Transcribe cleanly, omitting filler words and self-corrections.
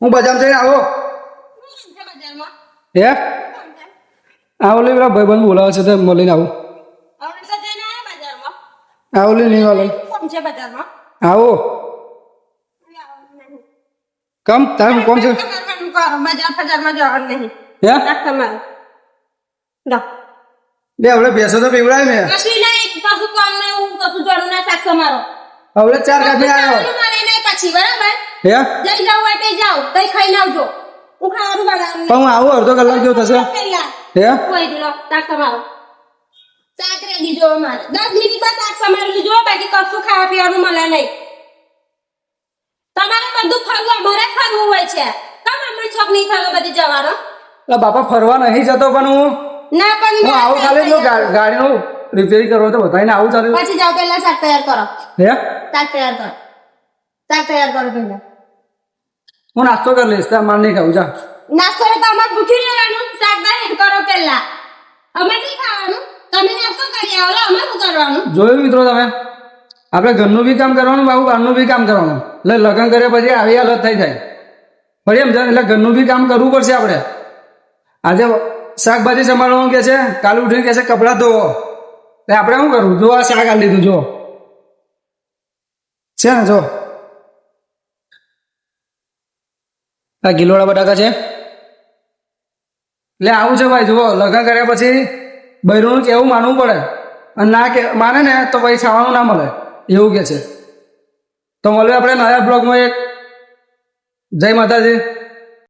હું બજાર જઈને આવો હે આવો લે પેલા ભાઈબંધ બોલાવે છે તો મળીને આવું આવો લે નહીં વાલે આવો કમ તારે કોણ છે લે હવે બેસો તો પીવડાય ને હવે ચાર કાપી આવ્યો હે પણ હું આવું અડધો કલાક જેવું થશે હે બાપા ફરવા નહીં જતો પણ હું આવું ખાલી જો ગાડીનું રિપેરિંગ કરવો તો બતાવીને આવું ચાલે પછી જાઓ પેલા શાક તૈયાર કરો હે શાક તૈયાર કરો પેલા હું નાસ્તો કરી લઈશ તાર માર નહીં ખાવું જા નાસ્તો તો અમારે ભૂખી રહેવાનું શાક તૈયાર કરો પેલા અમે નહીં ખાવાનું તમે નાસ્તો કરી આવો અમારે શું કરવાનું જોયું મિત્રો તમે આપણે ઘરનું બી કામ કરવાનું બાબુ બહારનું બી કામ કરવાનું એટલે લગ્ન કર્યા પછી આવી હાલત થઈ જાય ફરી એમ જાય એટલે ઘરનું બી કામ કરવું પડશે આપણે આજે શાકભાજી સંભાળવાનું કે છે કાલે ઉઠીને કે છે કપડાં ધોવો એટલે આપણે શું કરવું જો આ શાક આલી લીધું જો છે ને જો આ ગીલોડા બટાકા છે એટલે આવું છે ભાઈ જુઓ લગ્ન કર્યા પછી બૈરોનું કેવું માનવું પડે અને ના કે માને ને તો પછી ખાવાનું ના મળે એવું કે છે તો મળે આપણે નયા બ્લોગમાં એક જય માતાજી